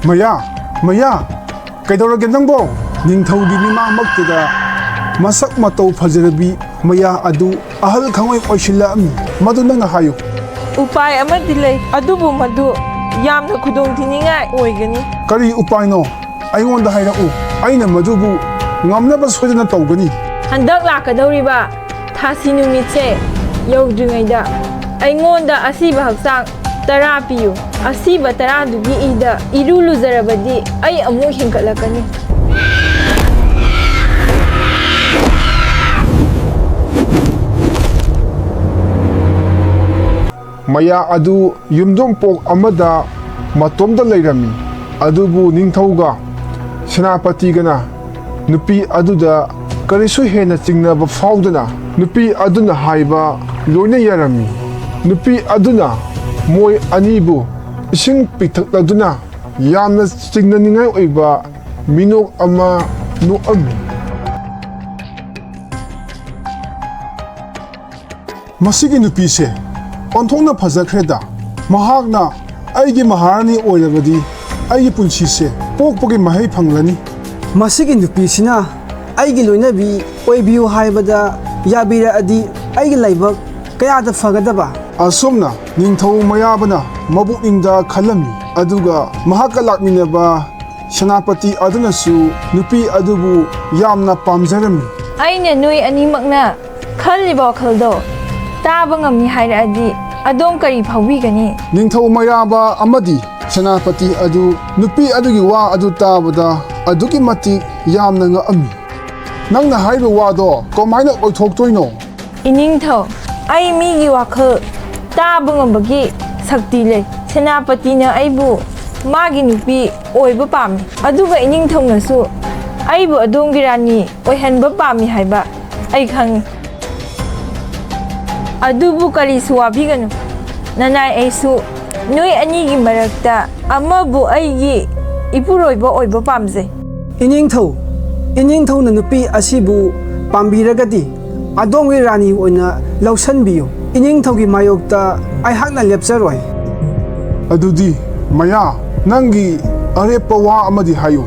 Maya, kaidaurage nangbo ningthaugi mimangmaktida masak matau fajarabi maya adu ahal khangoi oisilami madu nangna hayu upai amadi lei adubu madu yamna khudong thiningai oigani kari upai no aingonda hairau aina madubu ngamnaba sojana tawgani handak lakadawriba thasi numitse yaudringaida aingonda asiba haksang tara piyu asiba tara dugi ida irulu zarabadi ai amu hinkalakani maya adu yumdom pok amada matomda leirami adubu ningthauga senapati gana nupi aduda karisu hena chingnaba faudana nupi aduna haiba loina yarami nupi aduna moi anibu ising pitakladuna yamna chingnaningai oiba minok ama noami masigi nupi se onthongna phajakreda mahakna aigi maharani oirabadi aigi punchi se pokpagi mahai phanglani masigi nupi sina aigi loinabi oibiu haibada yabira adi aigi laibak kayada fagadaba asomna ningthau mayabana mabukningda khalami aduga mahaka lakminaba senapati adunasu nupi adubu yamna pamjarami aina nui animakna khalliba khaldo taba ngami hairadi adom kari phawigani ningthau mayaba amadi senapati adu nupi adugi wa adu tabada adugi mati yamna ngami nangna haiba wado komaina oithoktoino iningthau ai migi wakhal taba ngambagi sakti le senapati na aibu magi nupi oiba pami aduga iningthau nasu aibu adongi rani oihanba pami haiba ai khangi adubu kari suwabiganu nanai aisu nui anigi marakta amabu aigi ipuroiba oiba pamze iningthau na nupi asibu pambiragadi adongi rani oina lausanbiyu iningthaugi mayokta ai hakna lepcharoi adudi maya nangi arepa wa amadi hayo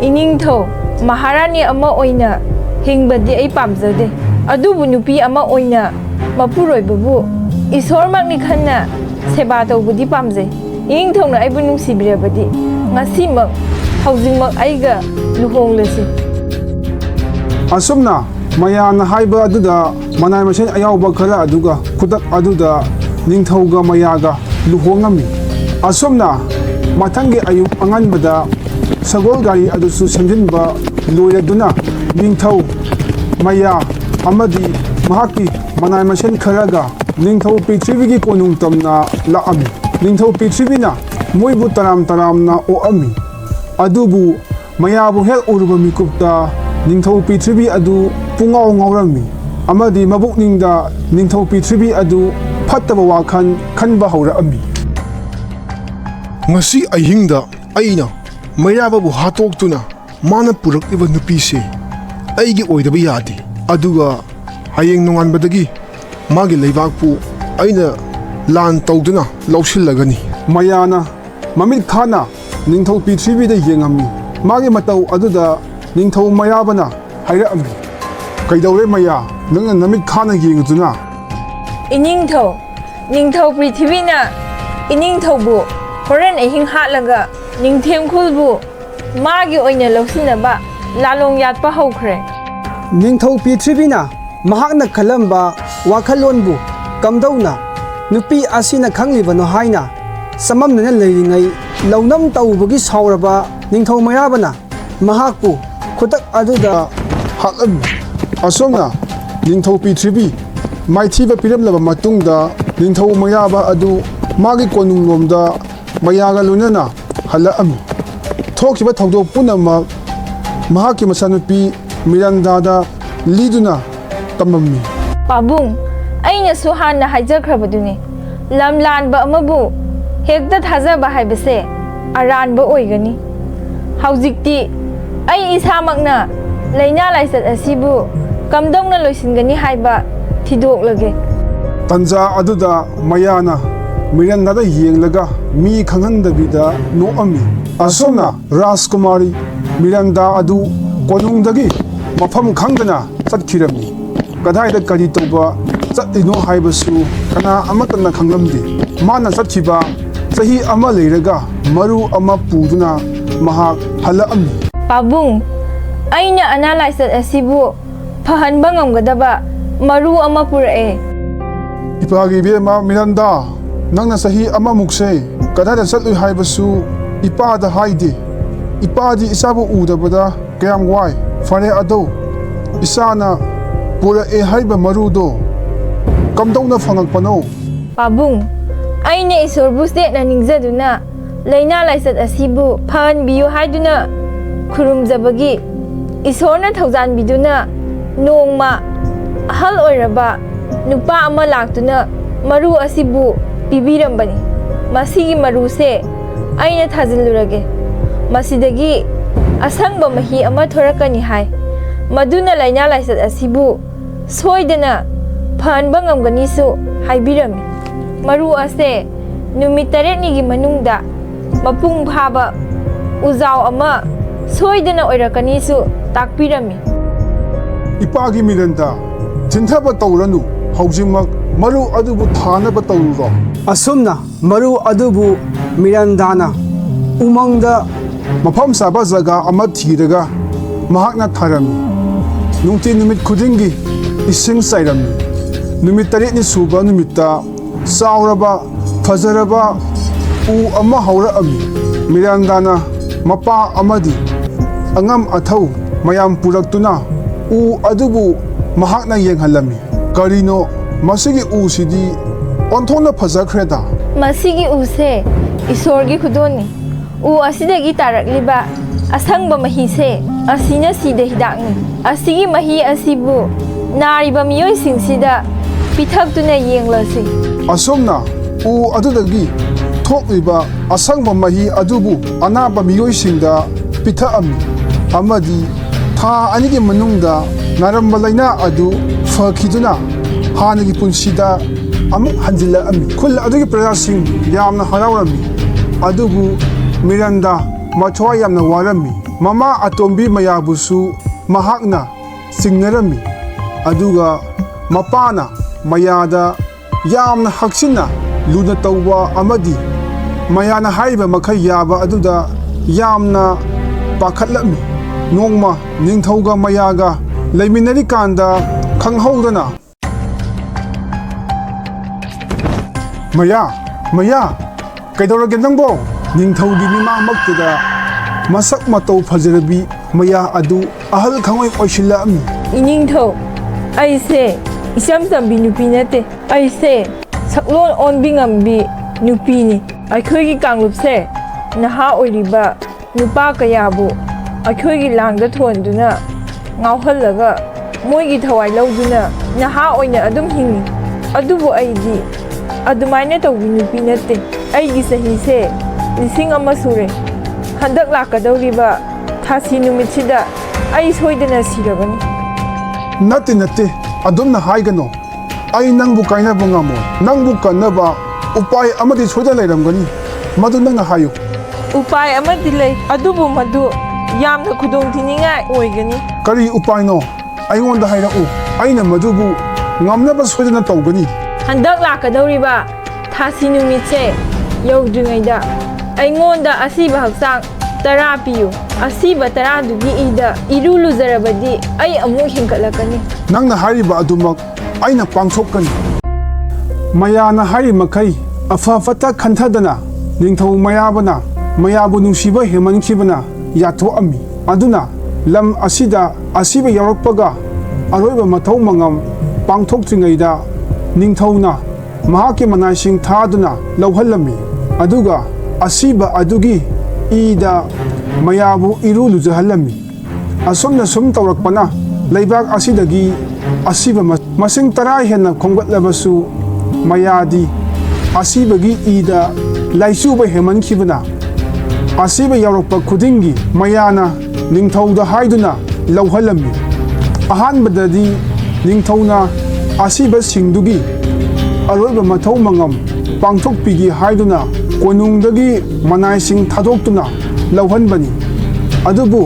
iningthau maharani ama oina hingbadi ai pamjade adubu nupi ama oina mapuroibabu isormakni khanna seba tawbudi pamje iningthauna aibu nungsibirabadi ngasimak haujingmak aiga luhonglesi asumna mayana haiba aduda manai masen ayawba khara aduga khudak aduda ningthauga mayaga luhongami asumna mathangi ayuk anganbada sagol gari adusu semjinba loiraduna ningthau maya amadi mahaki manai masen kharaga ningthau prithivigi konung tamna laami ningthau prithivina moibu taramna oami adubu mayabu hel uruba mikupta ningthau pithibi adu pungau ngaurami amadi mabukningda ningthau pithibi adu phattaba wakhan khanba haurami ngasi ahingda aina mayababu hatoktuna mana purakiba nupise aigi oidaba yadi aduga hayeng nonganbadagi magi leibakpu aina lan tawduna lawsillagani mayana mamit khana ningthau pithibi da yengami magi matau aduda ningthau mayabana hairami kaidaure maya nangna namit khana yengduna ningthau prithivina iningthaubu horen ahing hatlaga ningthemkhulbu magi oina lawsinaba lalong yatpa haukhre ningthau prithivina mahakna khalamba wakhalonbu kamdawna nupi asina khanglibano haina samamnana leiringai launam tawbagi sauraba ningthau mayabana mahakpu khutak aduda hakami asomna ningthau pithibi maithiba piramlaba matungda ningthau mayaba adu magi konunglomda mayaga lunana halaami thokhiba thawdok punama mahaki masanupi mirandada liduna tamami pabung aina suhana haijakrabaduni lamlanba amabu hekta thajaba haibase aranba oigani haujikti ai isamakna leina laisat asibu kamdongna loisingani haiba thidoklage tanja aduda mayana ꯃꯤꯔꯟꯗꯥꯗ ꯌꯦꯡꯂꯒ ꯃꯤ ꯈꯪꯍꯟꯗꯕꯤꯗ ꯅꯣꯛꯑꯝꯃꯤ꯫ ꯑꯁꯣꯝꯅ ꯔꯥꯖꯀꯨꯃꯥꯔꯤ ꯃꯤꯔꯟꯗꯥ ꯑꯗꯨ ꯀꯣꯅꯨꯡꯗꯒꯤ ꯃꯐꯝ ꯈꯪꯗꯅ ꯆꯠꯈꯤꯔꯝꯃꯤ꯫ ꯀꯗꯥꯏꯗ ꯀꯔꯤ ꯇꯧꯕ ꯆꯠꯂꯤꯅꯣ ꯍꯥꯏꯕꯁꯨ ꯀꯅꯥ ꯑꯃꯠꯇꯅ ꯈꯪꯂꯝꯗꯦ꯫ ꯃꯥꯅ ꯆꯠꯈꯤꯕ ꯆꯍꯤ ꯑꯃ ꯂꯩꯔꯒ ꯃꯔꯨ ꯑꯃ ꯄꯨꯗꯨꯅ ꯃꯍꯥꯛ ꯍꯜꯂꯛꯑꯝꯃꯤ꯫ ꯄꯥꯕꯨꯡ, ꯑꯩꯅ ꯑꯅꯥ ꯂꯥꯏꯆꯠ ꯑꯁꯤꯕꯨ ꯐꯍꯟꯕ ꯉꯝꯒꯗꯕ ꯃꯔꯨ ꯑꯃ ꯄꯨꯔꯛꯑꯦ꯫ ꯏꯄꯥꯒꯤ ꯏꯕꯦꯝꯃ ꯃꯤꯔꯟꯗꯥ, ꯅꯪꯅ ꯆꯍꯤ ꯑꯃꯃꯨꯛꯁꯦ ꯀꯗꯥꯏꯗ ꯆꯠꯂꯨꯏ ꯍꯥꯏꯕꯁꯨ ꯏꯄꯥꯗ ꯍꯥꯏꯗꯦ꯫ ꯏꯄꯥꯗꯤ ꯏꯆꯥꯕꯨ ꯎꯗꯕꯗ ꯀꯌꯥꯝ ꯋꯥꯏ꯫ ꯐꯔꯦ ꯑꯗꯣ ꯏꯆꯥꯅ ꯄꯨꯔꯛꯑꯦ ꯍꯥꯏꯕ ꯃꯔꯨꯗꯣ ꯀꯝꯗꯧꯅ ꯐꯪꯉꯛꯄꯅꯣ? ꯄꯥꯕꯨꯡ, ꯑꯩꯅ ꯏꯁꯣꯔꯕꯨ ꯆꯦꯠꯅ ꯅꯤꯡꯖꯗꯨꯅ ꯂꯩꯅꯥ ꯂꯥꯏꯆꯠ ꯑꯁꯤꯕꯨ ꯐꯍꯟꯕꯤꯌꯨ ꯍꯥꯏꯗꯨꯅ ꯈꯨꯔꯨꯝꯖꯕꯒꯤ ꯏꯁꯣꯔꯅ ꯊꯧꯖꯥꯟꯕꯤꯗꯨꯅ ꯅꯣꯡꯃ ꯑꯍꯜ ꯑꯣꯏꯔꯕ ꯅꯨꯄꯥ ꯑꯃ ꯂꯥꯛꯇꯨꯅ ꯃꯔꯨ ꯑꯁꯤꯕꯨ ꯄꯤꯕꯤꯔꯝꯕꯅꯤ꯫ ꯃꯁꯤꯒꯤ ꯃꯔꯨꯁꯦ ꯑꯩꯅ ꯊꯥꯖꯤꯜꯂꯨꯔꯒꯦ, ꯃꯁꯤꯗꯒꯤ ꯑꯁꯪꯕ ꯃꯍꯤ ꯑꯃ ꯊꯣꯔꯛꯀꯅꯤ ꯍꯥꯏ, ꯃꯗꯨꯅ ꯂꯩꯅꯥ ꯂꯥꯏꯆꯠ ꯑꯁꯤꯕꯨ ꯁꯣꯏꯗꯅ ꯐꯍꯟꯕ ꯉꯝꯒꯅꯤꯁꯨ ꯍꯥꯏꯕꯤꯔꯝꯃꯤ꯫ ꯃꯔꯨ ꯑꯁꯦ ꯅꯨꯃꯤꯠ 8ꯅꯤꯒꯤ ꯃꯅꯨꯡꯗ ꯃꯄꯨꯡ ꯐꯥꯕ ꯎꯖꯥꯎ ꯑꯃ ꯁꯣꯏꯗꯅ ꯑꯣꯏꯔꯛꯀꯅꯤꯁꯨ ꯇꯥꯛꯄꯤꯔꯝꯃꯤ꯫ ꯏꯄꯥꯒꯤ ꯃꯤꯔꯟꯗꯥ, ꯆꯤꯟꯊꯕ ꯇꯧꯔꯅꯨ, ꯍꯧꯖꯤꯛꯃꯛ ꯃꯔꯨ ꯑꯗꯨꯕꯨ ꯊꯥꯅꯕ ꯇꯧꯔꯨꯔꯣ꯫ ꯑꯁꯨꯝꯅ ꯃꯔꯨ ꯑꯗꯨꯕꯨ ꯃꯤꯔꯟꯗꯥꯅ ꯎꯃꯪꯗ ꯃꯐꯝ ꯆꯥꯕ ꯖꯒꯥ ꯑꯃ ꯊꯤꯔꯒ ꯃꯍꯥꯛꯅ ꯊꯥꯔꯝꯃꯤ꯫ ꯅꯨꯃꯤꯠ ꯈꯨꯗꯤꯡꯒꯤ ꯏꯁꯤꯡ ꯆꯥꯏꯔꯝꯃꯤ꯫ ꯅꯨꯃꯤꯠ 8ꯅꯤ ꯁꯨꯕ ꯅꯨꯃꯤꯠꯇ ꯆꯥꯎꯔꯕ ꯐꯖꯔꯕ ꯎ ꯑꯃ ꯍꯧꯔꯛꯑꯝꯃꯤ꯫ ꯃꯤꯔꯟꯗꯥꯅ ꯃꯄꯥ ꯑꯃꯗꯤ ꯑꯉꯝ ꯑꯊꯧ ꯃꯌꯥꯝ ꯄꯨꯔꯛꯇꯨꯅ ꯎ ꯑꯗꯨꯕꯨ ꯃꯍꯥꯛꯅ ꯌꯦꯡꯍꯜꯂꯝꯃꯤ꯫ ꯀꯔꯤꯅꯣ ꯃꯁꯤꯒꯤ ꯎꯁꯤꯗꯤ ꯑꯣꯟꯊꯣꯛꯅ ꯐꯖꯈ꯭ꯔꯦꯗ꯫ ꯃꯁꯤꯒꯤ ꯎꯁꯦ ꯏꯁꯣꯔꯒꯤ ꯈꯨꯗꯣꯜꯅꯤ꯫ ꯎ ꯑꯁꯤꯗꯒꯤ ꯇꯥꯔꯛꯂꯤꯕ ꯑꯁꯪꯕ ꯃꯍꯤꯁꯦ ꯑꯁꯤꯅ ꯁꯤꯗ ꯍꯤꯗꯥꯛꯅꯤ꯫ ꯑꯁꯤꯒꯤ ꯃꯍꯤ ꯑꯁꯤꯕꯨ ꯅꯥꯔꯤꯕ ꯃꯤꯑꯣꯏꯁꯤꯡꯁꯤꯗ ꯄꯤꯊꯛꯇꯨꯅ ꯌꯦꯡꯂꯁꯤ꯫ ꯑꯁꯣꯝꯅ ꯎ ꯑꯗꯨꯗꯒꯤ ꯊꯣꯛꯂꯤꯕ ꯑꯁꯪꯕ ꯃꯍꯤ ꯑꯗꯨꯕꯨ ꯑꯅꯥꯕ ꯃꯤꯑꯣꯏꯁꯤꯡꯗ ꯄꯤꯊꯛꯑꯝꯃꯤ ꯑꯃꯗꯤ ꯊꯥ 2ꯒꯤ ꯃꯅꯨꯡꯗ ꯅꯥꯔꯝꯕ ꯂꯩꯅꯥ ꯑꯗꯨ ꯐꯈꯤꯗꯨꯅ ꯍꯥꯟꯅꯒꯤ ꯄꯨꯟꯁꯤꯗ ꯑꯃꯨꯛ ꯍꯟꯖꯤꯜꯂꯛꯑꯝꯃꯤ꯫ ꯈꯨꯜ ꯑꯗꯨꯒꯤ ꯄ꯭ꯔꯖꯥꯁꯤꯡ ꯌꯥꯝꯅ ꯍꯔꯥꯎꯔꯝꯃꯤ꯫ ꯑꯗꯨꯕꯨ ꯃꯤꯔꯟꯗꯥ ꯃꯊ꯭ꯋꯥꯏ ꯌꯥꯝꯅ ꯋꯥꯔꯝꯃꯤ꯫ ꯃꯃꯥ ꯑꯇꯣꯝꯕꯤ ꯃꯌꯥꯕꯨꯁꯨ ꯃꯍꯥꯛꯅ ꯆꯤꯡꯅꯔꯝꯃꯤ꯫ ꯑꯗꯨꯒ ꯃꯄꯥꯅ ꯃꯌꯥꯗ ꯌꯥꯝꯅ ꯍꯛꯆꯤꯟꯅ ꯂꯨꯅ ꯇꯧꯕ ꯑꯃꯗꯤ ꯃꯌꯥꯅ ꯍꯥꯏꯔꯤꯕ ꯃꯈꯩ ꯌꯥꯕ ꯑꯗꯨꯗ ꯌꯥꯝꯅ ꯄꯥꯈꯠꯂꯝꯃꯤ꯫ ꯅꯣꯡꯃ ꯅꯤꯡꯊꯧꯒ ꯃꯌꯥꯒ ꯂꯩꯃꯤꯟꯅꯔꯤꯀꯥꯟꯗ ꯈꯪꯍꯧꯗꯅ ꯃꯌꯥ, ꯀꯩꯗꯧꯔꯒꯦ ꯅꯪꯕꯣ? ꯅꯤꯡꯊꯧꯒꯤ ꯃꯤꯃꯥꯡꯃꯛꯇꯨꯗ ꯃꯁꯛ ꯃꯇꯧ ꯐꯖꯔꯕꯤ ꯃꯌꯥ ꯑꯗꯨ ꯑꯍꯜ ꯈꯪꯉꯣꯏ ꯑꯣꯏꯁꯤꯜꯂꯛꯑꯝꯃꯤ꯫ ꯏꯅꯤꯡꯊꯧ, ꯑꯩꯁꯦ ꯏꯆꯝ ꯆꯝꯕꯤ ꯅꯨꯄꯤ ꯅꯠꯇꯦ꯫ ꯑꯩꯁꯦ ꯁꯛꯂꯣꯟ ꯑꯣꯟꯕꯤ ꯉꯝꯕꯤ ꯅꯨꯄꯤꯅꯤ꯫ ꯑꯩꯈꯣꯏꯒꯤ ꯀꯥꯡꯂꯨꯞꯁꯦ ꯅꯍꯥ ꯑꯣꯏꯔꯤꯕ ꯅꯨꯄꯥ ꯀꯌꯥꯕꯨ ꯑꯩꯈꯣꯏꯒꯤ ꯂꯥꯡꯗ ꯊꯣꯟꯗꯨꯅ ꯉꯥꯎꯍꯜꯂꯒ ꯃꯣꯏꯒꯤ ꯊꯋꯥꯏ ꯂꯧꯗꯨꯅ ꯅꯍꯥ ꯑꯣꯏꯅ ꯑꯗꯨꯝ ꯍꯤꯡꯉꯤ꯫ ꯑꯗꯨꯕꯨ ꯑꯩꯗꯤ ꯑꯗꯨꯃꯥꯏꯅ ꯇꯧꯕꯤ ꯅꯨꯄꯤ ꯅꯠꯇꯦ꯫ ꯑꯩꯒꯤ ꯆꯍꯤꯁꯦ 1000 ꯁꯨꯔꯦ꯫ ꯍꯟꯗꯛ ꯂꯥꯛꯀꯗꯧꯔꯤꯕ ꯊꯥꯁꯤ ꯅꯨꯃꯤꯠꯁꯤꯗ ꯑꯩ ꯁꯣꯏꯗꯅ ꯁꯤꯔꯒꯅꯤ꯫ ꯅꯠꯇꯦ, ꯑꯗꯨꯝꯅ ꯍꯥꯏꯒꯅꯣ꯫ ꯑꯩ ꯅꯪꯕꯨ ꯀꯥꯏꯅꯕ ꯉꯝꯃꯣꯏ꯫ ꯅꯪꯕꯨ ꯀꯟꯅꯕ ꯎꯄꯥꯏ ꯑꯃꯗꯤ ꯁꯣꯏꯗꯅ ꯂꯩꯔꯝꯒꯅꯤ꯫ ꯃꯗꯨ ꯅꯪꯅ ꯍꯥꯏꯌꯨ꯫ ꯎꯄꯥꯏ ꯑꯃꯗꯤ ꯂꯩ, ꯑꯗꯨꯕꯨ ꯃꯗꯨ ꯌꯥꯝꯅ ꯈꯨꯗꯣꯡꯊꯤꯅꯤꯡꯉꯥꯏ ꯑꯣꯏꯒꯅꯤ꯫ ꯀꯔꯤ ꯎꯄꯥꯏꯅꯣ? ꯑꯩꯉꯣꯟꯗ ꯍꯥꯏꯔꯛꯎ꯫ ꯑꯩꯅ ꯃꯗꯨꯕꯨ ꯉꯝꯅꯕ ꯁꯣꯏꯗꯅ ꯇꯧꯒꯅꯤ꯫ ꯍꯟꯗꯛ ꯂꯥꯛꯀꯗꯧꯔꯤꯕ ꯊꯥꯁꯤ ꯅꯨꯃꯤꯠꯁꯦ ꯌꯧꯗ꯭ꯔꯤꯉꯩꯗ ꯑꯩꯉꯣꯟda ꯑꯁꯤꯕ ꯍꯛꯆꯥꯡ 10 ꯄꯤꯌꯨ꯫ ꯑꯁꯤꯕ 10ꯗꯨꯒꯤ ꯏꯗ ꯏꯔꯨ ꯂꯨꯖꯔꯕꯗꯤ ꯑꯩ ꯑꯃꯨꯛ ꯍꯤꯡꯒꯠꯂꯛꯀꯅꯤ꯫ ꯅꯪꯅ ꯍꯥꯏꯔꯤꯕ ꯑꯗꯨꯃꯛ ꯑꯩꯅ ꯄꯥꯡꯊꯣꯛꯀꯅꯤ꯫ ꯃꯌꯥꯅ ꯍꯥꯏꯔꯤ ꯃꯈꯩ ꯑꯐ ꯐꯠꯇ ꯈꯟꯊꯗꯅ ꯅꯤꯡꯊꯧ ꯃꯩꯔꯥꯕꯅ ꯃꯌꯥꯕꯨ ꯅꯨꯡꯁꯤꯕ ꯍꯦꯟꯃꯟꯈꯤꯕꯅ ꯌꯥꯊꯣꯛꯑꯝꯃꯤ꯫ ꯑꯗꯨꯅ ꯂꯝ ꯑꯁꯤꯗ ꯑꯁꯤꯕ ꯌꯥꯎꯔꯛꯄꯒ ꯑꯔꯣꯏꯕ ꯃꯊꯧ ꯃꯉꯝ ꯄꯥꯡꯊꯣꯛꯇ꯭ꯔꯤꯉꯩꯗ ꯅꯤꯡꯊꯧꯅ ꯃꯍꯥꯛꯀꯤ ꯃꯅꯥꯏꯁꯤꯡ ꯊꯥꯗꯨꯅ ꯂꯧꯍꯜꯂꯝꯃꯤ꯫ ꯑꯗꯨꯒ ꯑꯁꯤꯕ ꯑꯗꯨꯒꯤ ꯏꯗ ꯃꯌꯥꯕꯨ ꯏꯔꯨ ꯂꯨꯖꯍꯜꯂꯝꯃꯤ꯫ ꯑꯁꯨꯝꯅ ꯁꯨꯝ ꯇꯧꯔꯛꯄꯅ ꯂꯩꯕꯥꯛ ꯑꯁꯤꯗꯒꯤ ꯑꯁꯤꯕ ꯃꯁꯤꯡ 10 ꯍꯦꯟꯅ ꯈꯣꯝꯒꯠꯂꯕꯁꯨ ꯃꯌꯥꯗꯤ ꯑꯁꯤꯕꯒꯤ ꯏꯗ ꯂꯥꯏꯆꯨꯕ ꯍꯦꯟꯃꯟꯈꯤꯕꯅ ꯑꯁꯤꯕ ꯌꯥꯎꯔꯛꯄ ꯈꯨꯗꯤꯡꯒꯤ ꯃꯌꯥꯅ ꯅꯤꯡꯊꯧꯗ ꯍꯥꯏꯗꯨꯅ ꯂꯧꯍꯜꯂꯝꯃꯤ꯫ ꯑꯍꯥꯟꯕꯗꯗꯤ ꯅꯤꯡꯊꯧꯅ ꯑꯁꯤꯕꯁꯤꯡꯗꯨꯒꯤ ꯑꯔꯣꯏꯕ ꯃꯊꯧ ꯃꯉꯝ ꯄꯥꯡꯊꯣꯛꯄꯤꯒꯦ ꯍꯥꯏꯗꯨꯅ ꯀꯣꯅꯨꯡꯗꯒꯤ ꯃꯅꯥꯏꯁꯤꯡ ꯊꯥꯗꯣꯛꯇꯨꯅ ꯂꯧꯍꯟꯕꯅꯤ꯫ ꯑꯗꯨꯕꯨ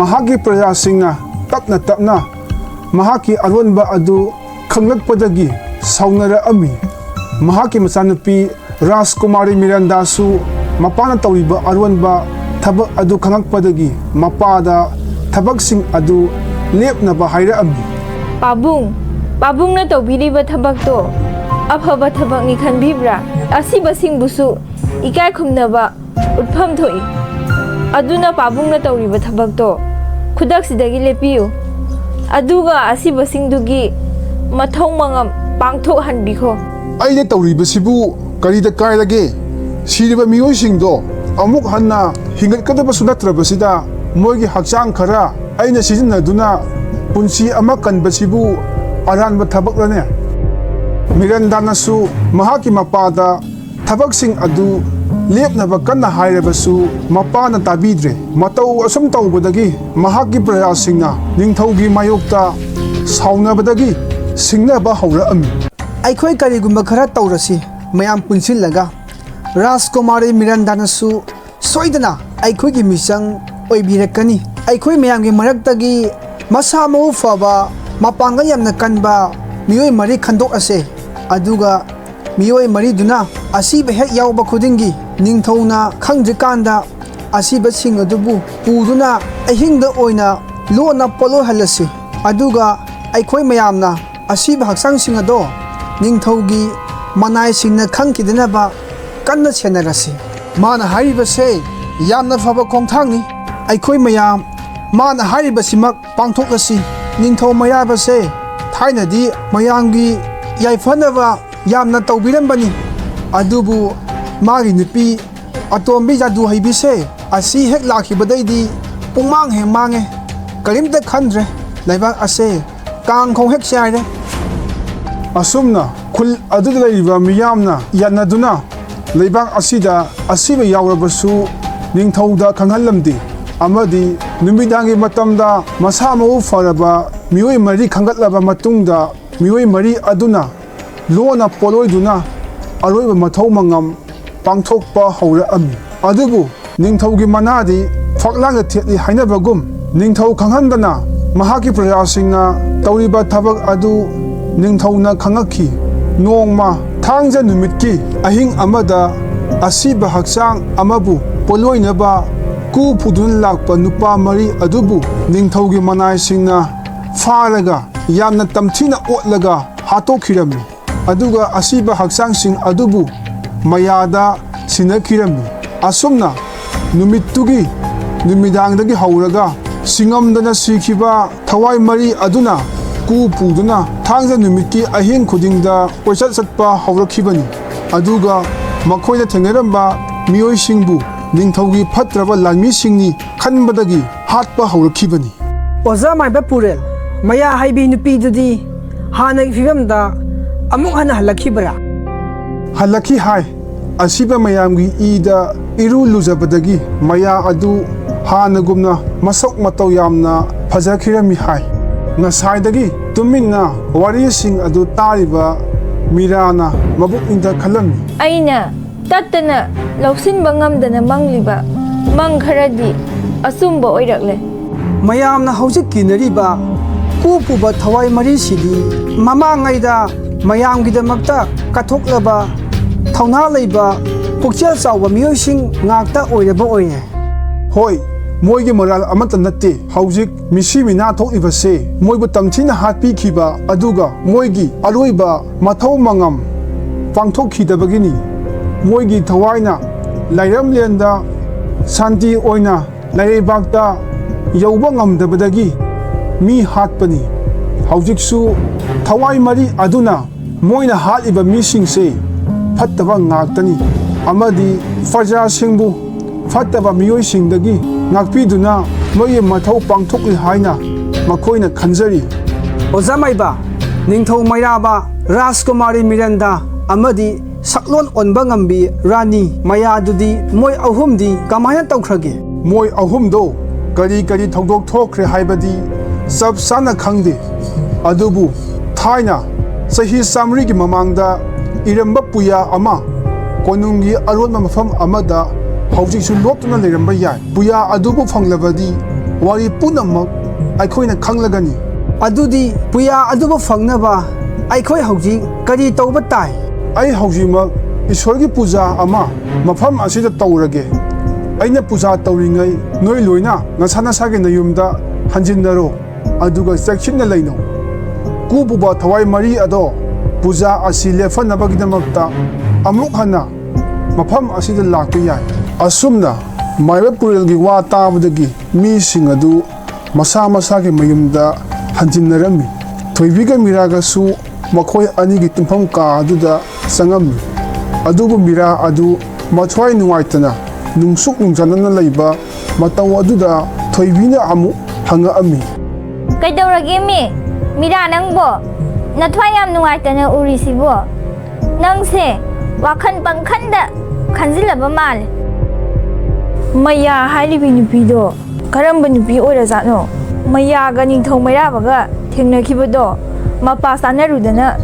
ꯃꯍꯥꯛꯀꯤ ꯄ꯭ꯔꯖꯥꯁꯤꯡꯅ ꯇꯞꯅ ꯇꯞꯅ ꯃꯍꯥꯛꯀꯤ ꯑꯔꯣꯟꯕ ꯑꯗꯨ ꯈꯪꯂꯛꯄꯗꯒꯤ ꯁꯥꯎꯅꯔꯛꯑꯝꯃꯤ꯫ ꯃꯍꯥꯛꯀꯤ ꯃꯆꯥꯅꯨꯄꯤ ꯔꯥꯖꯀꯨꯃꯥꯔꯤ ꯃꯤꯔꯥꯟꯗꯥꯁꯨ ꯃꯄꯥꯅ ꯇꯧꯔꯤꯕ ꯑꯔꯣꯟꯕ ꯊꯕꯛ ꯑꯗꯨ ꯈꯪꯂꯛꯄꯗꯒꯤ ꯃꯄꯥꯗ ꯊꯕꯛꯁꯤꯡ ꯑꯗꯨ ꯂꯦꯞꯅꯕ ꯍꯥꯏꯔꯛꯑꯝꯃꯤ꯫ ꯄꯥꯕꯨꯡꯅ ꯇꯧꯕꯤꯔꯤꯕ ꯊꯕꯛꯇꯣ ꯑꯐꯕ ꯊꯕꯛꯅꯤ ꯈꯟꯕꯤꯕ꯭ꯔꯥ? ꯑꯁꯤꯕꯁꯤꯡꯕꯨꯁꯨ ꯏꯀꯥꯏ ꯈꯨꯝꯅꯕ ꯎꯠꯐꯝ ꯊꯣꯛꯏ꯫ ꯑꯗꯨꯅ ꯄꯥꯕꯨꯡꯅ ꯇꯧꯔꯤꯕ ꯊꯕꯛꯇꯣ ꯈꯨꯗꯛꯁꯤꯗꯒꯤ ꯂꯦꯞꯄꯤꯌꯨ, ꯑꯗꯨꯒ ꯑꯁꯤꯕꯁꯤꯡꯗꯨꯒꯤ ꯃꯊꯧ ꯃꯉꯝ ꯄꯥꯡꯊꯣꯛꯍꯟꯕꯤꯈꯣ꯫ ꯑꯩꯅ ꯇꯧꯔꯤꯕꯁꯤꯕꯨ ꯀꯔꯤꯗ ꯀꯥꯏꯔꯒꯦ? ꯁꯤꯔꯤꯕ ꯃꯤꯑꯣꯏꯁꯤꯡꯗꯣ ꯑꯃꯨꯛ ꯍꯟꯅ ꯍꯤꯡꯒꯠꯀꯗꯕꯁꯨ ꯅꯠꯇ꯭ꯔꯕꯁꯤꯗ ꯃꯣꯏꯒꯤ ꯍꯛꯆꯥꯡ ꯈꯔ ꯑꯩꯅ ꯁꯤꯖꯤꯟꯅꯗꯨꯅ ꯄꯨꯟꯁꯤ ꯑꯃ ꯀꯟꯕꯁꯤꯕꯨ ꯑꯔꯥꯟꯕ ꯊꯕꯛꯂꯅꯦ? ꯃꯤꯔꯥꯟꯗꯥꯅꯁꯨ ꯃꯍꯥꯛꯀꯤ ꯃꯄꯥꯗ ꯊꯕꯛꯁꯤꯡ ꯑꯗꯨ ꯂꯦꯞꯅꯕ ꯀꯟꯅ ꯍꯥꯏꯔꯕꯁꯨ ꯃꯄꯥꯅ ꯇꯥꯕꯤꯗ꯭ꯔꯦ꯫ ꯃꯇꯧ ꯑꯁꯨꯝ ꯇꯧꯕꯗꯒꯤ ꯃꯍꯥꯛꯀꯤ ꯄ꯭ꯔꯖꯥꯁꯤꯡꯅ ꯅꯤꯡꯊꯧꯒꯤ ꯃꯥꯌꯣꯛꯇ ꯁꯥꯎꯅꯕꯗꯒꯤ ꯁꯤꯡꯅꯕ ꯍꯧꯔꯛꯑꯝꯃꯤ꯫ ꯑꯩꯈꯣꯏ ꯀꯔꯤꯒꯨꯝꯕ ꯈꯔ ꯇꯧꯔꯁꯤ ꯃꯌꯥꯝ ꯄꯨꯟꯁꯤꯜꯂꯒ꯫ ꯔꯥꯖꯀꯨꯃꯥꯔꯤ ꯃꯤꯔꯥꯟꯗꯥꯅꯁꯨ ꯁꯣꯏꯗꯅ ꯑꯩꯈꯣꯏꯒꯤ ꯃꯤꯆꯪ ꯑꯣꯏꯕꯤꯔꯛꯀꯅꯤ꯫ ꯑꯩꯈꯣꯏ ꯃꯌꯥꯝꯒꯤ ꯃꯔꯛꯇꯒꯤ ꯃꯁꯥ ꯃꯎ ꯐꯕ, ꯃꯄꯥꯡꯒꯜ ꯌꯥꯝꯅ ꯀꯟꯕ ꯃꯤꯑꯣꯏ 4 ꯈꯟꯗꯣꯛꯑꯁꯦ꯫ ꯑꯗꯨꯒ ꯃꯤꯑꯣꯏ 4ꯗꯨꯅ ꯑꯁꯤꯕ ꯍꯦꯛ ꯌꯥꯎꯕ ꯈꯨꯗꯤꯡꯒꯤ ꯅꯤꯡꯊꯧꯅ ꯈꯪꯗ꯭ꯔꯤꯀꯥꯟꯗ ꯑꯁꯤꯕꯁꯤꯡ ꯑꯗꯨꯕꯨ ꯄꯨꯗꯨꯅ ꯑꯍꯤꯡꯗ ꯑꯣꯏꯅ ꯂꯣꯟꯅ ꯄꯣꯠꯂꯣꯏꯍꯜꯂꯁꯤ꯫ ꯑꯗꯨꯒ ꯑꯩꯈꯣꯏ ꯃꯌꯥꯝꯅ ꯑꯁꯤꯕ ꯍꯛꯆꯥꯡꯁꯤꯡ ꯑꯗꯣ ꯅꯤꯡꯊꯧꯒꯤ ꯃꯅꯥꯏꯁꯤꯡꯅ ꯈꯪꯈꯤꯗꯅꯕ ꯀꯟꯅ ꯁꯦꯟꯅꯔꯁꯤ꯫ ꯃꯥꯅ ꯍꯥꯏꯔꯤꯕꯁꯦ ꯌꯥꯝꯅ ꯐꯕ ꯈꯣꯡꯊꯥꯡꯅꯤ꯫ ꯑꯩꯈꯣꯏ ꯃꯌꯥꯝ ꯃꯥꯅ ꯍꯥꯏꯔꯤꯕꯁꯤꯃꯛ ꯄꯥꯡꯊꯣꯛꯂꯁꯤ꯫ ꯅꯤꯡꯊꯧ ꯃꯩꯔꯥꯕꯁꯦ ꯊꯥꯏꯅꯗꯤ ꯃꯌꯥꯝꯒꯤ ꯌꯥꯏꯐꯅꯕ ꯌꯥꯝꯅ ꯇꯧꯕꯤꯔꯝꯕꯅꯤ꯫ ꯑꯗꯨꯕꯨ ꯃꯥꯒꯤ ꯅꯨꯄꯤ ꯑꯇꯣꯝꯕꯤ ꯖꯥꯗꯨ ꯍꯩꯕꯤꯁꯦ ꯑꯁꯤ ꯍꯦꯛ ꯂꯥꯛꯈꯤꯕꯗꯩꯗꯤ ꯄꯨꯡꯃꯥꯡ ꯍꯦꯛ ꯃꯥꯡꯉꯦ꯫ ꯀꯔꯤꯝꯇ ꯈꯟꯗ꯭ꯔꯦ꯫ ꯂꯩꯕꯥꯛ ꯑꯁꯦ ꯀꯥꯡꯈꯣꯡ ꯍꯦꯛ ꯆꯥꯏꯔꯦ꯫ ꯑꯁꯨꯝꯅ ꯈꯨꯜ ꯑꯗꯨꯗ ꯂꯩꯔꯤꯕ ꯃꯤꯌꯥꯝꯅ ꯌꯥꯅꯗꯨꯅ ꯂꯩꯕꯥꯛ ꯑꯁꯤꯗ ꯑꯁꯤꯕ ꯌꯥꯎꯔꯕꯁꯨ ꯅꯤꯡꯊꯧꯗ ꯈꯪꯍꯜꯂꯝꯗꯦ꯫ ꯑꯃꯗꯤ ꯅꯨꯃꯤꯗꯥꯡꯒꯤ ꯃꯇꯝꯗ ꯃꯁꯥ ꯃꯎ ꯐꯔꯕ ꯃꯤꯑꯣꯏ 4 ꯈꯟꯒꯠꯂꯕ ꯃꯇꯨꯡꯗ ꯃꯤꯑꯣꯏ 4 ꯑꯗꯨꯅ ꯂꯣꯟꯅ ꯄꯣꯠꯂꯣꯏꯗꯨꯅ ꯑꯔꯣꯏꯕ ꯃꯊꯧ ꯃꯉꯝ ꯄꯥꯡꯊꯣꯛꯄ ꯍꯧꯔꯛꯑꯝꯃꯤ꯫ ꯑꯗꯨꯕꯨ ꯅꯤꯡꯊꯧꯒꯤ ꯃꯅꯥꯗꯤ ꯐꯛꯂꯥꯡꯗ ꯊꯦꯠꯂꯤ ꯍꯥꯏꯅꯕꯒꯨꯝ ꯅꯤꯡꯊꯧ ꯈꯪꯍꯟꯗꯅ ꯃꯍꯥꯛꯀꯤ ꯄ꯭ꯔꯖꯥꯁꯤꯡꯅ ꯇꯧꯔꯤꯕ ꯊꯕꯛ ꯑꯗꯨ ꯅꯤꯡꯊꯧꯅ ꯈꯪꯉꯛꯈꯤ꯫ ꯅꯣꯡꯃ ꯊꯥꯡꯖ ꯅꯨꯃꯤꯠꯀꯤ ꯑꯍꯤꯡ ꯑꯃꯗ ꯑꯁꯤꯕ ꯍꯛꯆꯥꯡ ꯑꯃꯕꯨ ꯄꯣꯠꯂꯣꯏꯅꯕ ꯀꯨ ꯄꯨꯗꯨꯅ ꯂꯥꯛꯄ ꯅꯨꯄꯥ 4 ꯑꯗꯨꯕꯨ ꯅꯤꯡꯊꯧꯒꯤ ꯃꯅꯥꯏꯁꯤꯡꯅ ꯐꯥꯔꯒ ꯌꯥꯝꯅ ꯇꯝꯊꯤꯅ ꯑꯣꯠꯂꯒ ꯍꯥꯠꯇꯣꯛꯈꯤꯔꯝꯃꯤ꯫ ꯑꯗꯨꯒ ꯑꯁꯤꯕ ꯍꯛꯆꯥꯡꯁꯤꯡ ꯑꯗꯨꯕꯨ ꯃꯌꯥꯗ ꯁꯤꯟꯅꯈꯤꯔꯝꯃꯤ꯫ ꯑꯁꯨꯝꯅ ꯅꯨꯃꯤꯠꯇꯨꯒꯤ ꯅꯨꯃꯤꯗꯥꯡꯗꯒꯤ ꯍꯧꯔꯒ ꯁꯤꯡꯉꯝꯗꯅ ꯁꯤꯈꯤꯕ ꯊꯋꯥꯏ 4 ꯑꯗꯨꯅ ꯀꯨ ꯄꯨꯗꯨꯅ ꯊꯥꯡꯖ ꯅꯨꯃꯤꯠꯀꯤ ꯑꯍꯤꯡ ꯈꯨꯗꯤꯡꯗ ꯀꯣꯏꯆꯠ ꯆꯠꯄ ꯍꯧꯔꯛꯈꯤꯕꯅꯤ꯫ ꯑꯗꯨꯒ ꯃꯈꯣꯏꯅ ꯊꯦꯡꯅꯔꯝꯕ ꯃꯤꯑꯣꯏꯁꯤꯡꯕꯨ ꯅꯤꯡꯊꯧꯒꯤ ꯐꯠꯇ꯭ꯔꯕ ꯂꯥꯟꯃꯤꯁꯤꯡꯅꯤ ꯈꯟꯕꯗꯒꯤ ꯍꯥꯠꯄ ꯍꯧꯔꯛꯈꯤꯕꯅꯤ꯫ ꯑꯣꯖꯥ ꯃꯥꯏꯕ ꯄꯨꯔꯦꯜ, ꯃꯌꯥ ꯍꯩꯕꯤ ꯅꯨꯄꯤꯗꯨꯗꯤ ꯍꯥꯟꯅꯒꯤ ꯐꯤꯕꯝꯗ ꯑꯃꯨꯛ ꯍꯟꯅ ꯍꯜꯂꯛꯈꯤꯕ꯭ꯔꯥ? ꯍꯜꯂꯛꯈꯤ ꯍꯥꯏ꯫ ꯑꯁꯤꯕ ꯃꯌꯥꯝꯒꯤ ꯏꯗ ꯏꯔꯨ ꯂꯨꯖꯕꯗꯒꯤ ꯃꯌꯥ ꯑꯗꯨ ꯍꯥꯟꯅꯒꯨꯝꯅ ꯃꯁꯛ ꯃꯇꯧ ꯌꯥꯝꯅ ꯐꯖꯈꯤꯔꯝꯃꯤ ꯍꯥꯏ꯫ ꯉꯁꯥꯏꯗꯒꯤ ꯇꯨꯃꯤꯟꯅ ꯋꯥꯔꯤꯁꯤꯡ ꯑꯗꯨ ꯇꯥꯔꯤꯕ ꯃꯤꯔꯥꯅ ꯃꯕꯨꯛꯅꯤꯡꯗ ꯈꯜꯂꯝꯃꯤ꯫ ꯑꯩꯅ ꯇꯠꯇꯅ ꯂꯧꯁꯤꯟꯕ ꯉꯝꯗꯅ ꯃꯪꯂꯤꯕ ꯃꯪ ꯈꯔꯗꯤ ꯑꯆꯨꯝꯕ ꯑꯣꯏꯔꯛꯂꯦ꯫ ꯃꯌꯥꯝꯅ ꯍꯧꯖꯤꯛ ꯀꯤꯅꯔꯤꯕ ꯀꯨ ꯄꯨꯕ ꯊꯋꯥꯏ 4 ꯁꯤꯗꯤ ꯃꯃꯥꯡꯉꯩꯗ ꯃꯌꯥꯝꯒꯤꯗꯃꯛꯇ ꯀꯠꯊꯣꯛꯂꯕ ꯊꯧꯅꯥ ꯂꯩꯕ ꯄꯨꯛꯆꯦꯜ ꯆꯥꯎꯕ ꯃꯤꯑꯣꯏꯁꯤꯡ ꯉꯥꯛꯇ ꯑꯣꯏꯔꯕ ꯑꯣꯏꯔꯦ꯫ ꯍꯣꯏ, ꯃꯣꯏꯒꯤ ꯃꯔꯥꯜ ꯑꯃꯠꯇ ꯅꯠꯇꯦ꯫ ꯍꯧꯖꯤꯛ ꯃꯤꯁꯤ ꯃꯤꯅꯥ ꯊꯣꯛꯂꯤꯕꯁꯦ ꯃꯣꯏꯕꯨ ꯇꯝꯊꯤꯅ ꯍꯥꯠꯄꯤꯈꯤꯕ ꯑꯗꯨꯒ ꯃꯣꯏꯒꯤ ꯑꯔꯣꯏꯕ ꯃꯊꯧ ꯃꯉꯝ ꯄꯥꯡꯊꯣꯛꯈꯤꯗꯕꯒꯤꯅꯤ꯫ ꯃꯣꯏꯒꯤ ꯊꯋꯥꯏꯅ ꯂꯥꯏꯔꯝꯂꯦꯟꯗ ꯁꯥꯟꯇꯤ ꯑꯣꯏꯅ ꯂꯩꯕꯥꯛꯇ ꯌꯧꯕ ꯉꯝꯗꯕꯗꯒꯤ ꯃꯤ ꯍꯥꯠꯄꯅꯤ꯫ ꯍꯧꯖꯤꯛꯁꯨ ꯊꯋꯥꯏ 4 ꯑꯗꯨꯅ ꯃꯣꯏꯅ ꯍꯥꯠꯂꯤꯕ ꯃꯤꯁꯤꯡꯁꯦ ꯐꯠꯇꯕ ꯉꯥꯛꯇꯅꯤ ꯑꯃꯗꯤ ꯄ꯭ꯔꯖꯥꯁꯤꯡꯕꯨ ꯐꯠꯇꯕ ꯃꯤꯑꯣꯏꯁꯤꯡꯗꯒꯤ ꯉꯥꯛꯄꯤꯗꯨꯅ ꯃꯣꯏꯒꯤ ꯃꯊꯧ ꯄꯥꯡꯊꯣꯛꯂꯤ ꯍꯥꯏꯅ ꯃꯈꯣꯏꯅ ꯈꯟꯖꯔꯤ꯫ ꯑꯣꯖꯥ ꯃꯥꯏꯕ, ꯅꯤꯡꯊꯧ ꯃꯩꯔꯥꯕ, ꯔꯥꯖꯀꯨꯃꯥꯔꯤ ꯃꯤꯔꯥꯟꯗꯥ ꯑꯃꯗꯤ ꯁꯛꯂꯣꯟ ꯑꯣꯟꯕ ꯉꯝꯕꯤ ꯔꯥꯅꯤ ꯃꯌꯥꯗꯨꯗꯤ ꯃꯣꯏ 3ꯗꯤ ꯀꯃꯥꯏꯅ ꯇꯧꯈ꯭ꯔꯒꯦ? ꯃꯣꯏ 3ꯗꯣ ꯀꯔꯤ ꯊꯧꯗꯣꯛ ꯊꯣꯛꯈ꯭ꯔꯦ ꯍꯥꯏꯕꯗꯤ ꯆꯞ ꯆꯥꯅ ꯈꯪꯗꯦ꯫ ꯑꯗꯨꯕꯨ ꯊꯥꯏꯅ ꯆꯍꯤ 100ꯒꯤ ꯃꯃꯥꯡꯗ ꯏꯔꯝꯕ ꯄꯨꯌꯥ ꯑꯃ ꯀꯣꯅꯨꯡꯒꯤ ꯑꯔꯣꯟꯕ ꯃꯐꯝ ꯑꯃꯗ ꯍꯧꯖꯤꯛꯁꯨ ꯂꯣꯠꯇꯨꯅ ꯂꯩꯔꯝꯕ ꯌꯥꯏ꯫ ꯄꯨꯌꯥ ꯑꯗꯨꯕꯨ ꯐꯪꯂꯕꯗꯤ ꯋꯥꯔꯤ ꯄꯨꯝꯅꯃꯛ ꯑꯩꯈꯣꯏꯅ ꯈꯪꯂꯒꯅꯤ꯫ ꯑꯗꯨꯗꯤ ꯄꯨꯌꯥ ꯑꯗꯨꯕꯨ ꯐꯪꯅꯕ ꯑꯩꯈꯣꯏ ꯍꯧꯖꯤꯛ ꯀꯔꯤ ꯇꯧꯕ ꯇꯥꯏ? ꯑꯩ ꯍꯧꯖꯤꯛꯃꯛ ꯏꯁꯣꯔꯒꯤ ꯄꯨꯖꯥ ꯑꯃ ꯃꯐꯝ ꯑꯁꯤꯗ ꯇꯧꯔꯒꯦ꯫ ꯑꯩꯅ ꯄꯨꯖꯥ ꯇꯧꯔꯤꯉꯩ ꯅꯣꯏ ꯂꯣꯏꯅ ꯅꯁꯥ ꯅꯁꯥꯒꯤ ꯅꯌꯨꯝꯗ ꯍꯟꯖꯤꯟꯅꯔꯣ ꯑꯗꯨꯒ ꯆꯦꯛꯁꯤꯟꯅ ꯂꯩꯅꯧ꯫ ꯀꯨ ꯄꯨꯕ ꯊꯋꯥꯏ ꯃꯔꯤ ꯑꯗꯣ ꯄꯨꯖꯥ ꯑꯁꯤ ꯂꯦꯞꯍꯟꯅꯕꯒꯤꯗꯃꯛꯇ ꯑꯃꯨꯛ ꯍꯟꯅ ꯃꯐꯝ ꯑꯁꯤꯗ ꯂꯥꯛꯄ ꯌꯥꯏ꯫ ꯑꯁꯨꯝꯅ ꯃꯥꯏꯕ ꯄꯨꯔꯦꯜꯒꯤ ꯋꯥ ꯇꯥꯕꯗꯒꯤ ꯃꯤꯁꯤꯡ ꯑꯗꯨ ꯃꯁꯥ ꯃꯁꯥꯒꯤ ꯃꯌꯨꯝꯗ ꯍꯟꯖꯤꯟꯅꯔꯝꯃꯤ꯫ ꯊꯣꯏꯕꯤꯒ ꯃꯤꯔꯥꯒꯁꯨ ꯃꯈꯣꯏ ꯑꯅꯤꯒꯤ ꯇꯨꯝꯐꯝ ꯀꯥ ꯑꯗꯨꯗ ꯆꯪꯉꯝꯃꯤ꯫ ꯑꯗꯨꯕꯨ ꯃꯤꯔꯥ ꯑꯗꯨ ꯃꯊ꯭ꯋꯥꯏ ꯅꯨꯡꯉꯥꯏꯇꯅ ꯅꯨꯡꯁꯨꯛ ꯅꯨꯡꯖꯥꯅꯅ ꯂꯩꯕ ꯃꯇꯝ ꯑꯗꯨꯗ ꯊꯣꯏꯕꯤꯅ ꯑꯃꯨꯛ ꯍꯪꯉꯛꯑꯝꯃꯤ꯫ ꯀꯩꯗꯧꯔꯒꯦ ꯃꯤꯔꯥ ꯅꯪꯕꯣ? ꯅꯊ꯭ꯋꯥꯏ ꯌꯥꯝ ꯅꯨꯡꯉꯥꯏꯇꯅ ꯎꯔꯤꯁꯤꯕꯣ? ꯅꯪꯁꯦ ꯋꯥꯈꯜ ꯄꯪꯈꯟꯗ ꯈꯟꯖꯤꯜꯂꯕ ꯃꯥꯜꯂꯦ꯫ ꯃꯩꯌꯥ ꯍꯥꯏꯔꯤꯕꯤ ꯅꯨꯄꯤꯗꯣ ꯀꯔꯝꯕ ꯅꯨꯄꯤ ꯑꯣꯏꯔꯖꯥꯠꯅꯣ? ꯃꯩꯌꯥꯒ ꯅꯤꯡꯊꯧ ꯃꯩꯔꯥꯕꯒ ꯊꯦꯡꯅꯈꯤꯕꯗꯣ ꯃꯄꯥ ꯆꯥꯅꯔꯨꯗꯅ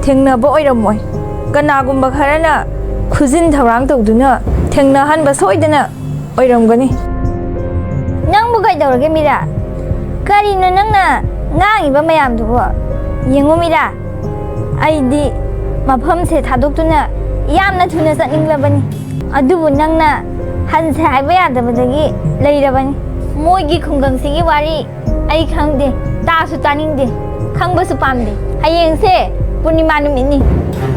ꯊꯦꯡꯅꯕ ꯑꯣꯏꯔꯝꯃꯣꯏ꯫ ꯀꯅꯥꯒꯨꯝꯕ ꯈꯔꯅ ꯈꯨꯖꯤꯟ ꯊꯧꯔꯥꯡ ꯇꯧꯗꯨꯅ ꯊꯦꯡꯅꯍꯟꯕ ꯁꯣꯏꯗꯅ ꯑꯣꯏꯔꯝꯒꯅꯤ꯫ ꯅꯪꯕꯨ ꯀꯩꯗꯧꯔꯒꯦ ꯃꯤꯔꯥ? ꯀꯔꯤꯅꯣ ꯅꯪꯅ ꯉꯥꯡꯉꯤꯕ ꯃꯌꯥꯝꯗꯨꯕꯣ? ꯌꯦꯡꯉꯨ ꯃꯤꯔꯥ, ꯑꯩꯗꯤ ꯃꯐꯝꯁꯦ ꯊꯥꯗꯣꯛꯇꯨꯅ ꯌꯥꯝꯅ ꯊꯨꯅ ꯆꯠꯅꯤꯡꯂꯕꯅꯤ꯫ ꯑꯗꯨꯕꯨ ꯅꯪꯅ ꯍꯟꯁꯦ ꯍꯥꯏꯕ ꯌꯥꯗꯕꯗꯒꯤ ꯂꯩꯔꯕꯅꯤ꯫ ꯃꯣꯏꯒꯤ ꯈꯨꯡꯒꯪꯁꯤꯒꯤ ꯋꯥꯔꯤ ꯑꯩ ꯈꯪꯗꯦ, ꯇꯥꯁꯨ ꯇꯥꯅꯤꯡꯗꯦ, ꯈꯪꯕꯁꯨ ꯄꯥꯝꯗꯦ꯫ ꯍꯌꯦꯡꯁꯦ ꯄꯨꯔꯅꯤꯃꯥ ꯅꯨꯃꯤꯠꯅꯤ꯫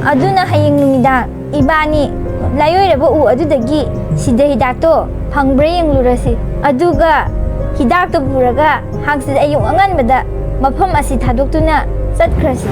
ꯑꯗꯨꯅ ꯍꯌꯦꯡ ꯅꯨꯃꯤꯗꯥꯡ 이반이 라요이라고 우 어두더기 시대 히닥도 방브레 잉루러시 어두가 히닥도 부라가 학시 아용 앙안마다 마펌 아시 다독두나 sat크라시